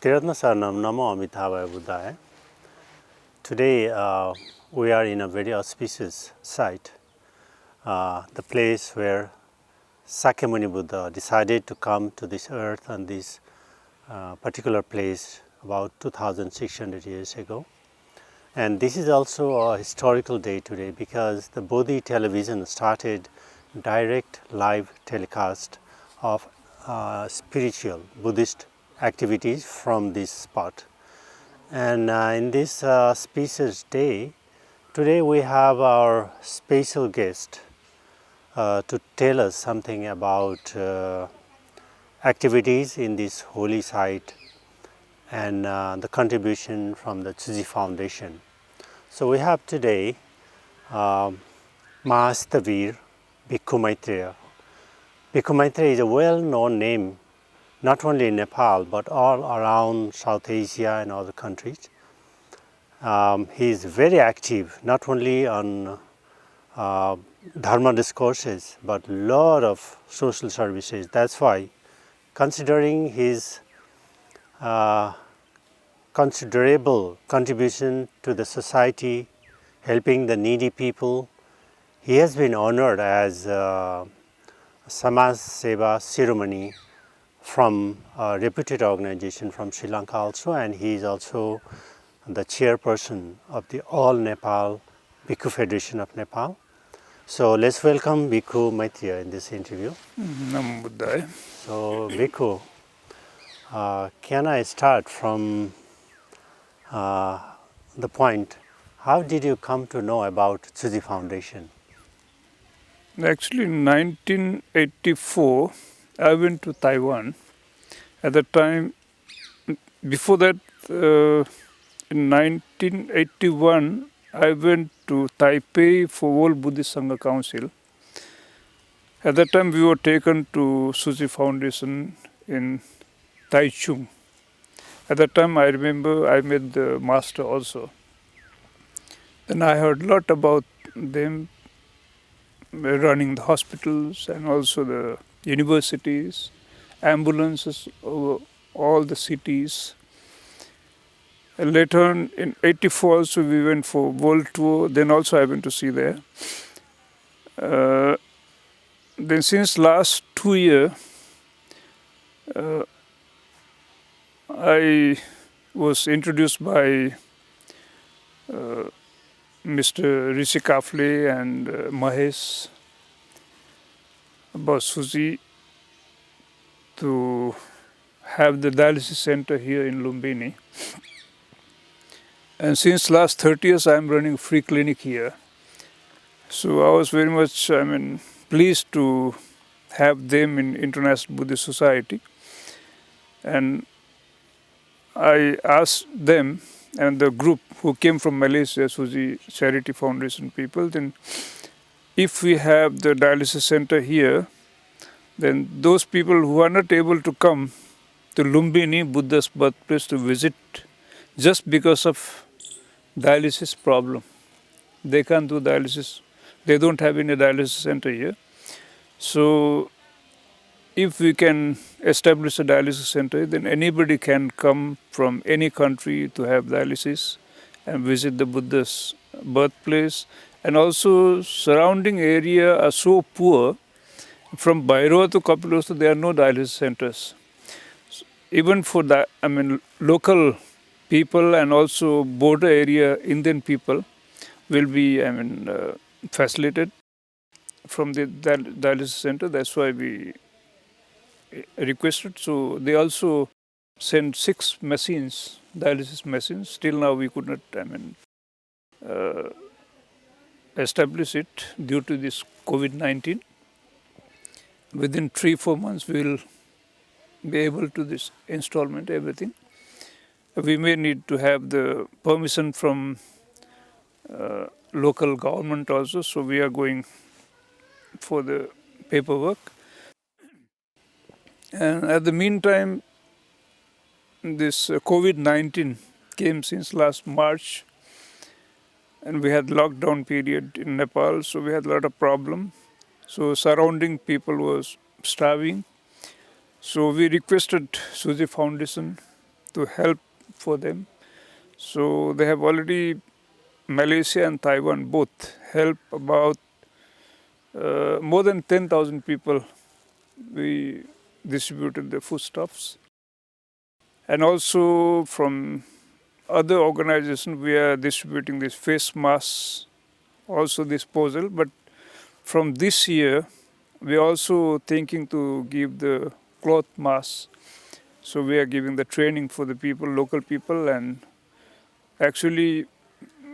Tiratna Saranam Namo Amitabha Buddhaya. Today we are in a very auspicious site, the place where Sakyamuni Buddha decided to come to this earth and this particular place about 2600 years ago. And this is also a historical day today because the Bodhi television started direct live telecast of spiritual Buddhist activities from this spot. And in this auspicious day, today we have our special guest to tell us something about activities in this holy site and the contribution from the Tsuji Foundation. So we have today Mahathera, Bhikkhu Maitri. Bhikkhu Maitri is a well-known name not only in Nepal but all around South Asia and other countries. He is very active not only on Dharma discourses but a lot of social services. That's why, considering his considerable contribution to the society, helping the needy people, he has been honored as Samaj Seva Shiromani from a reputed organization from Sri Lanka also, and he is also the chairperson of the All Nepal Bhikkhu Federation of Nepal. So let's welcome Bhikkhu Maitri in this interview. Namo Buddhaya. So Bhikkhu, can I start from the point, how did you come to know about Tsuji Foundation? Actually, in 1984, I went to Taiwan. At that time, before that, in 1981, I went to Taipei for World Buddhist Sangha Council. At that time, we were taken to Tsuji Foundation in Taichung. At that time, I remember I met the master also. Then I heard a lot about them running the hospitals and also the universities, ambulances over all the cities. And later on, in 84 also we went for world tour, then also I went to see there. Then since last 2 years, I was introduced by Mr. Rishi Kafle and Mahesh about Tsuji to have the dialysis center here in Lumbini. And since last 30 years, I am running a free clinic here. So I was very much, pleased to have them in International Buddhist Society. And I asked them and the group who came from Malaysia, Tsuji Charity Foundation people, then if we have the dialysis center here, then those people who are not able to come to Lumbini, Buddha's birthplace, to visit just because of dialysis problem, they can't do dialysis. They don't have any dialysis center here. So if we can establish a dialysis center, then anybody can come from any country to have dialysis and visit the Buddha's birthplace. And also surrounding area are so poor. From Bhairava to Kapilostu, there are no dialysis centers. Even for that, local people and also border area Indian people will be, facilitated from the dialysis center. That's why we requested. So they also sent 6 machines, dialysis machines. Till now we could not, establish it due to this COVID-19. Within 3-4 months we will be able to this installment, everything. We may need to have the permission from local government also, so we are going for the paperwork. And at the meantime, this COVID-19 came since last March, and we had lockdown period in Nepal, so we had a lot of problem. So surrounding people was starving. So we requested Tsuji Foundation to help for them. So they have already, Malaysia and Taiwan both help about more than 10,000 people. We distributed the foodstuffs. And also from other organizations, we are distributing this face masks, also disposal. But from this year, we are also thinking to give the cloth masks. So we are giving the training for the people, local people, and actually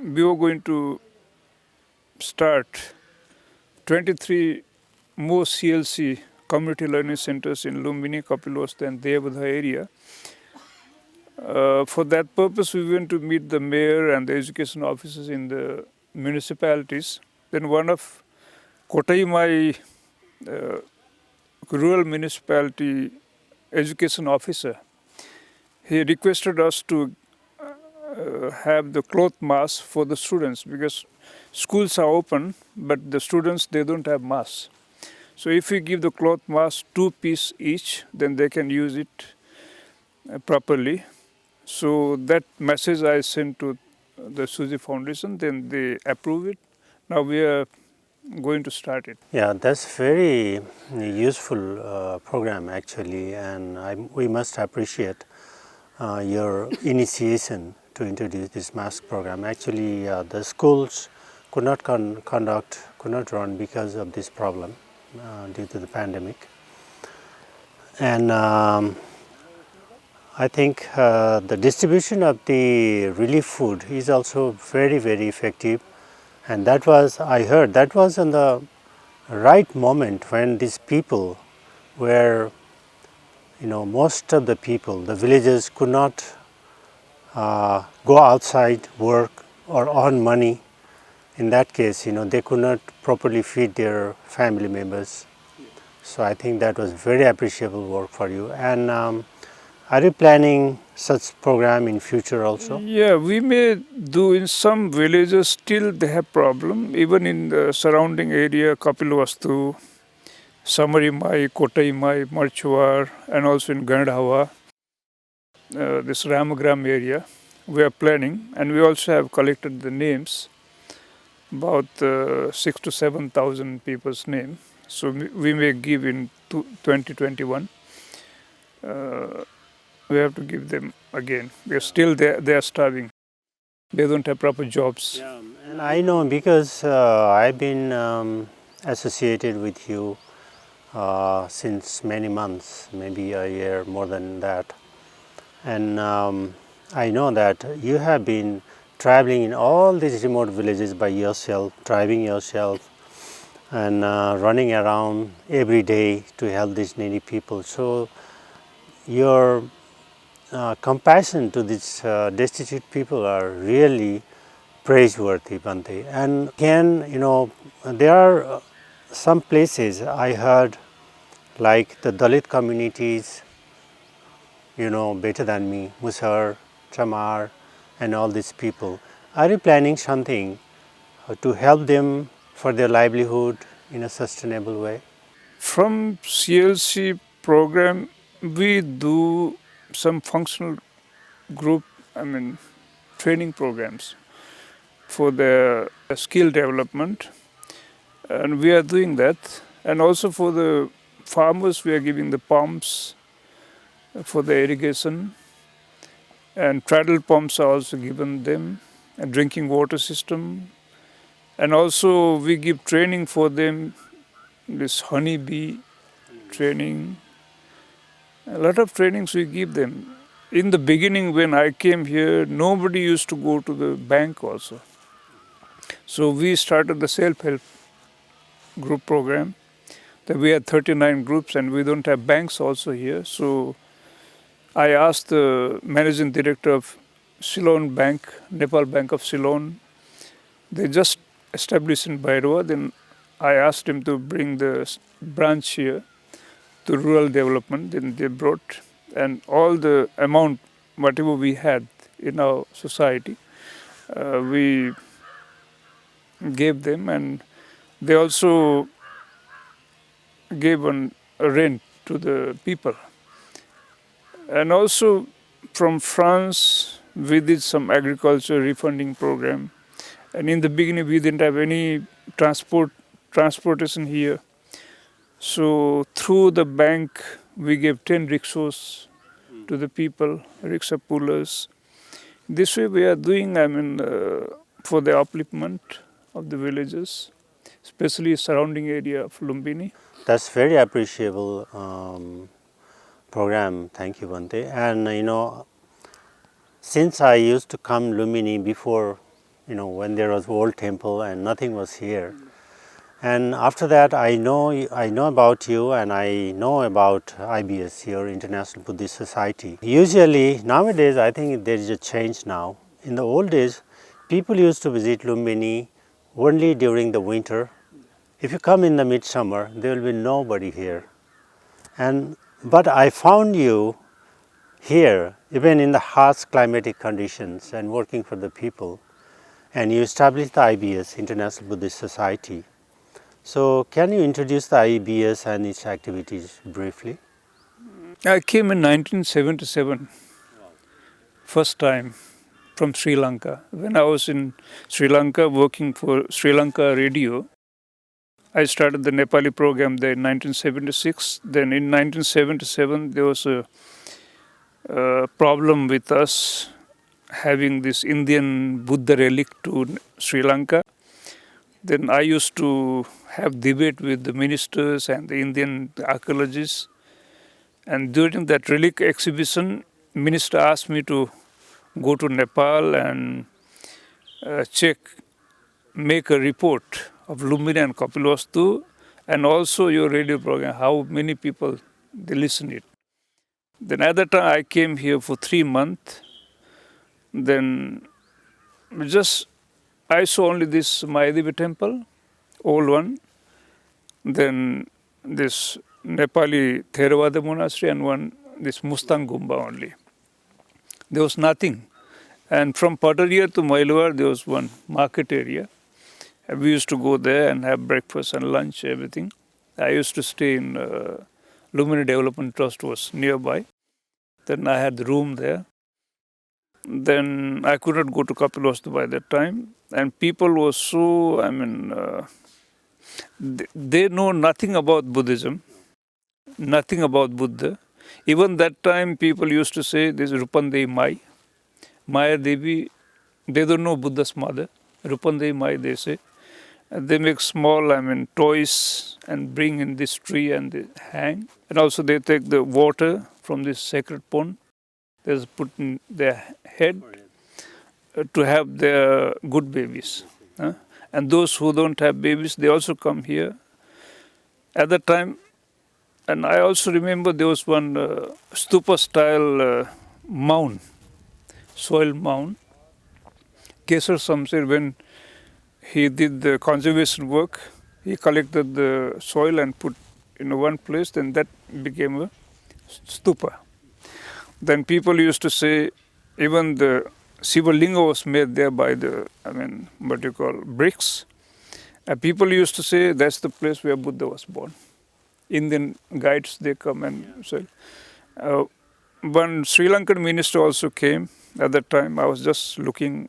we were going to start 23 more CLC community learning centers in Lumbini, Kapilwastu and Devadha area. For that purpose, we went to meet the mayor and the education officers in the municipalities. Then one of Kotaimai rural municipality education officer, he requested us to have the cloth masks for the students because schools are open, but the students, they don't have masks. So if we give the cloth mask 2 pieces each, then they can use it properly. So that message I sent to the Suzy Foundation, then they approve it. Now we are going to start it. Yeah, that's very useful program actually, and we must appreciate your initiation to introduce this mask program. Actually, the schools could not could not run because of this problem due to the pandemic. And I think the distribution of the relief food is also very, very effective. And that was, I heard, that was in the right moment when these people were, most of the people, the villagers could not go outside, work or earn money. In that case, they could not properly feed their family members. So I think that was very appreciable work for you. And are you planning such program in future also? Yeah, we may do in some villages. Still, they have problem. Even in the surrounding area, Kapilwastu, Samarimai, Kotaimai, Marchwar, and also in Gandhawa, this Ramagram area, we are planning, and we also have collected the names, about 6,000 to 7,000 people's name. So we may give in 2021. We have to give them again because still they are starving. They don't have proper jobs. Yeah, and I know because I've been associated with you since many months, maybe a year, more than that. And I know that you have been traveling in all these remote villages by yourself, driving yourself, and running around every day to help these needy people. So your compassion to these destitute people are really praiseworthy, Bhante. And there are some places I heard, like the Dalit communities, better than me, Musar, Chamar, and all these people. Are you planning something to help them for their livelihood in a sustainable way? From CLC program, we do some functional group, training programs for the skill development, and we are doing that. And also for the farmers, we are giving the pumps for the irrigation, and straddle pumps are also given them, a drinking water system, and also we give training for them, this honeybee training. A lot of trainings we give them. In the beginning, when I came here, nobody used to go to the bank also. So we started the self-help group program. That we had 39 groups, and we don't have banks also here. So I asked the managing director of Ceylon Bank, Nepal Bank of Ceylon. They just established in Bhairava. Then I asked him to bring the branch here to rural development. Then they brought, and all the amount, whatever we had in our society, we gave them, and they also gave a rent to the people. And also from France, we did some agriculture refunding program. And in the beginning, we didn't have any transportation here. So through the bank, we gave 10 rickshaws to the people, rickshaw pullers. This way we are doing, for the upliftment of the villages, especially surrounding area of Lumbini. That's very appreciable program. Thank you, Bhante. And since I used to come Lumbini before, when there was old temple and nothing was here, and after that I know about you, and I know about IBS here, International Buddhist Society. Usually nowadays I think there is a change now. In the old days, people used to visit Lumbini only during the winter. If you come in the midsummer, there will be nobody here. But I found you here, even in the harsh climatic conditions, and working for the people, and you established the IBS, International Buddhist Society. So can you introduce the IBS and its activities briefly? I came in 1977, first time from Sri Lanka. When I was in Sri Lanka working for Sri Lanka Radio, I started the Nepali program there in 1976. Then in 1977, there was a problem with us having this Indian Buddha relic to Sri Lanka. Then I used to have debate with the ministers and the Indian archaeologists. And during that relic exhibition, minister asked me to go to Nepal and make a report of Lumbini and Kapilvastu, and also your radio program, how many people they listen it. Then at that time I came here for 3 months. Then I saw only this Mahathera temple, old one. Then this Nepali Theravada monastery, and this Mustang Gumba only. There was nothing. And from Pataria to Mailwar, there was one market area. And we used to go there and have breakfast and lunch, everything. I used to stay in Lumbini Development Trust was nearby. Then I had the room there. Then I could not go to Kapilvastu by that time. And people were so, they know nothing about Buddhism, nothing about Buddha. Even that time people used to say this is Rupandevi Mai. Maya Devi, they don't know Buddha's mother. Rupandevi Mai, they say. And they make small, toys and bring in this tree and they hang. And also they take the water from this sacred pond. They put in their head to have their good babies. And those who don't have babies, they also come here. At that time, and I also remember there was one stupa style mound, soil mound. Kesar Samsir, when he did the conservation work, he collected the soil and put in one place, then that became a stupa. Then people used to say, even the Shiva Linga was made there by the, bricks. And people used to say that's the place where Buddha was born. Indian guides, they come and say. One Sri Lankan minister also came at that time. I was just looking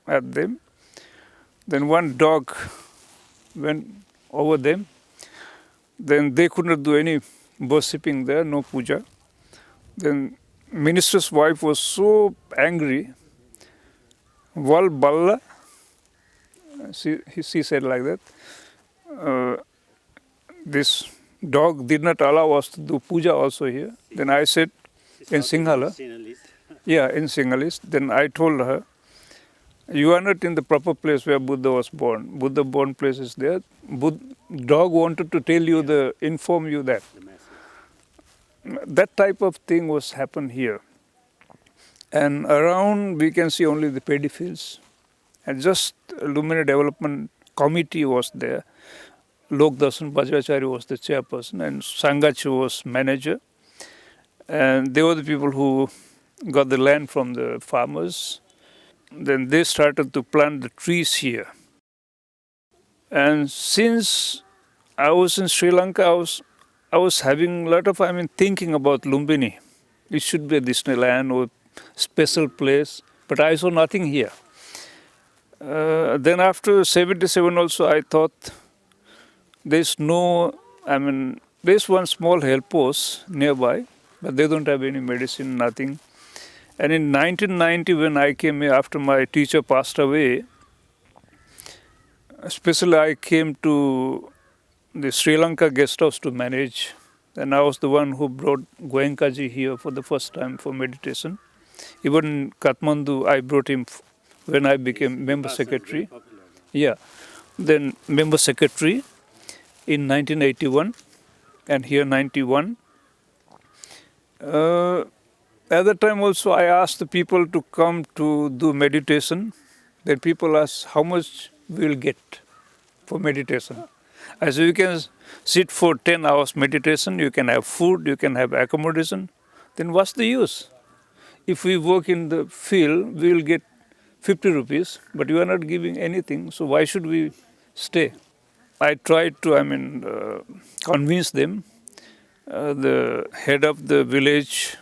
at them. Then one dog went over them. Then they could not do any worshipping there, no puja. Then minister's wife was so angry. Val Balla, she said like that. This dog did not allow us to do puja also here. Then I said in Sinhala. Yeah, in Sinhalese. Then I told her, you are not in the proper place where Buddha was born. Buddha born place is there. Dog wanted to tell you, inform you that. That type of thing was happen here. And around we can see only the paddy fields. And just Lumbini Development Committee was there. Lok Darshan Bajracharya was the chairperson and Sangachi was manager. And they were the people who got the land from the farmers. Then they started to plant the trees here. And since I was in Sri Lanka, I was having a lot of, thinking about Lumbini. It should be a Disneyland or special place, but I saw nothing here. Then after 77 also I thought there's one small health post nearby, but they don't have any medicine, nothing. And in 1990 when I came here after my teacher passed away, especially I came to the Sri Lanka guest house to manage, and I was the one who brought Goenkaji here for the first time for meditation. Even in Kathmandu, I brought him when I became member secretary. Yeah, then member secretary in 1981 and here 91. At that time also I asked the people to come to do meditation. Then people asked how much we will get for meditation. I said you can sit for 10 hours meditation, you can have food, you can have accommodation. Then what's the use? If we work in the field, we will get 50 rupees, but you are not giving anything, so why should we stay? I tried to, convince them. The head of the village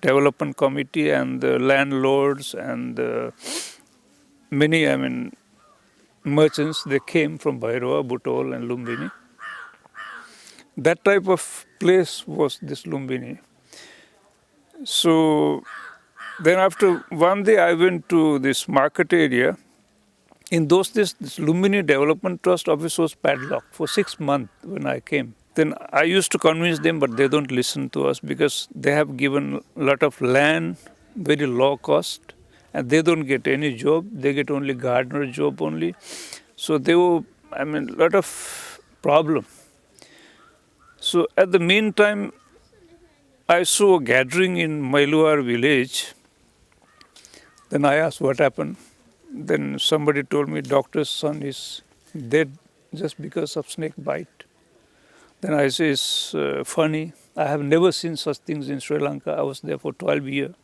development committee and the landlords and many, merchants, they came from Bhairava, Butol and Lumbini. That type of place was this Lumbini. So then after one day I went to this market area. In those days, this Lumbini Development Trust office was padlocked for 6 months when I came. Then I used to convince them, but they don't listen to us because they have given a lot of land, very low cost, and they don't get any job. They get only gardener job only. So they were, a lot of problem. So at the meantime, I saw a gathering in Mailuar village. Then I asked what happened. Then somebody told me doctor's son is dead just because of snake bite. Then I say, it's funny. I have never seen such things in Sri Lanka. I was there for 12 years.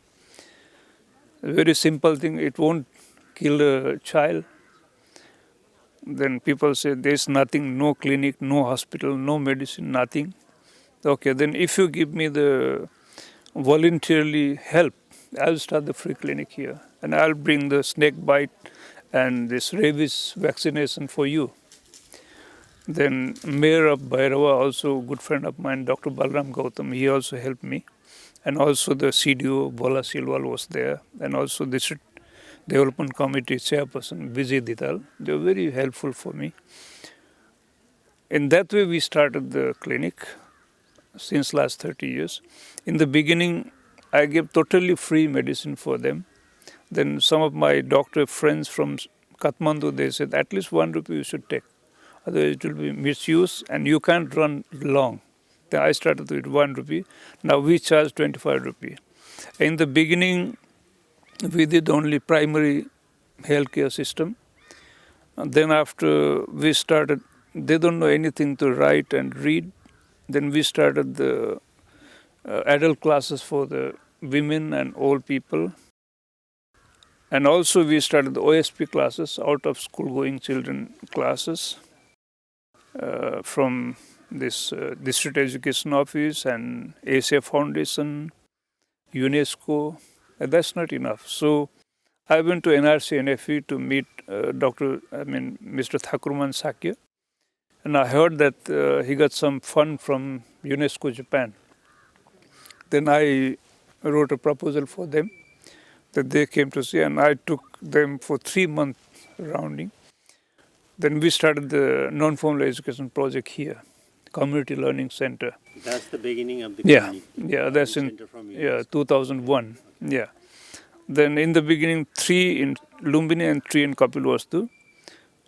A very simple thing, it won't kill a child. Then people say there's nothing, no clinic, no hospital, no medicine, nothing. Okay, then if you give me the voluntarily help, I'll start the free clinic here. And I'll bring the snake bite and this rabies vaccination for you. Then mayor of Bhairava, also a good friend of mine, Dr. Balram Gautam, he also helped me. And also the CDO, Bola Silwal was there. And also the District Development Committee chairperson, Vijay Dital. They were very helpful for me. In that way, we started the clinic since last 30 years. In the beginning, I gave totally free medicine for them. Then some of my doctor friends from Kathmandu, they said, at least 1 rupee you should take. Otherwise it will be misuse and you can't run long. Then I started with 1 rupee. Now we charge 25 rupee. In the beginning, we did only primary healthcare system. And then after we started, they don't know anything to write and read. Then we started the adult classes for the women and old people. And also we started the OSP classes, out of school going children classes from this District Education Office and Asia Foundation, UNESCO. That's not enough. So I went to NRC NFE to meet Mr. Thakurman Sakya. And I heard that he got some fund from UNESCO Japan. Then I wrote a proposal for them that they came to see, and I took them for 3 months rounding. Then we started the non-formal education project here, Community Learning Center. That's the beginning of the community. Yeah, that's in 2001. Yeah. Then in the beginning, 3 in Lumbini and 3 in Kapilwastu.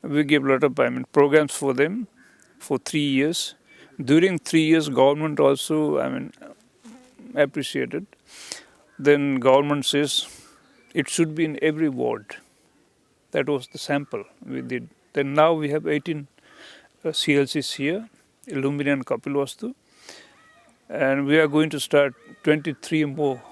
We gave a lot of programs for them for 3 years. During 3 years, government also appreciated. Then government says it should be in every ward. That was the sample we did. Then now we have 18 CLCs here, Lumbini and Kapilwastu. And we are going to start 23 more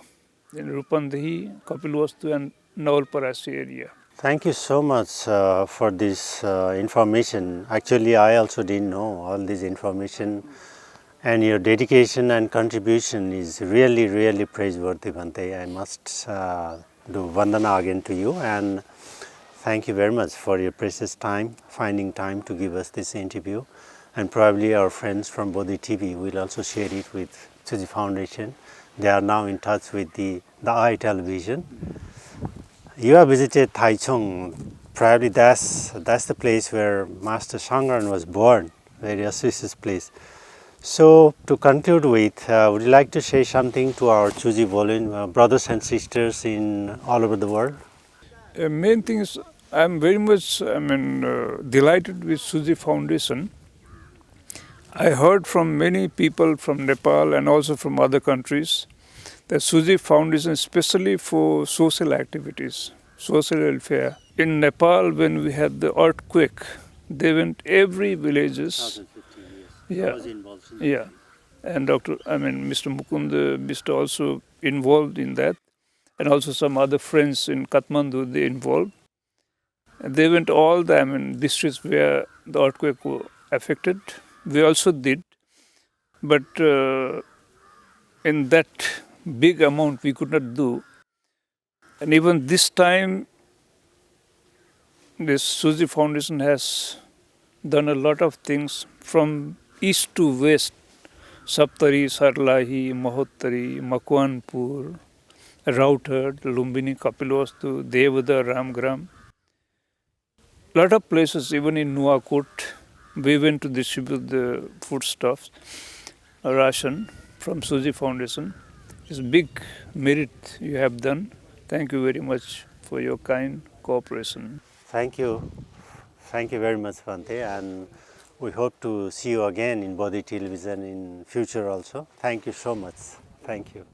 in Rupandehi, Kapilwastu and Nawalparasi area. Thank you so much for this information. Actually, I also didn't know all this information. And your dedication and contribution is really, really praiseworthy, Bhante. I must do Vandana again to you, and thank you very much for your precious time, finding time to give us this interview. And probably our friends from Bodhi TV will also share it with Tsuji Foundation. They are now in touch with the Eye Television. You have visited Taichung. Probably that's the place where Master Sangharan was born, very auspicious place. So to conclude with, would you like to say something to our Tsuji Volin brothers and sisters in all over the world? Main thing is I'm very much delighted with Tsuji Foundation. I heard from many people from Nepal and also from other countries that Tsuji Foundation, especially for social activities, social welfare. In Nepal, when we had the earthquake, they went every villages. 1,050 years. Yeah. I was involved in Yeah, and Mr. Mukund Mr. also involved in that, and also some other friends in Kathmandu, they involved. And they went all the districts where the earthquake affected. We also did, but in that big amount we could not do. And even this time, this Tsuji Foundation has done a lot of things from east to west. Saptari, Sarlahi, Mahathera, Makwanpur, Router, Lumbini, Kapilovastu, Devada, Ramgram. Lot of places, even in Nuwakot, we went to distribute the foodstuffs, ration from Tsuji Foundation. It's a big merit you have done. Thank you very much for your kind cooperation. Thank you. Thank you very much, Bhante, and we hope to see you again in Bodhi Television in future also. Thank you so much. Thank you.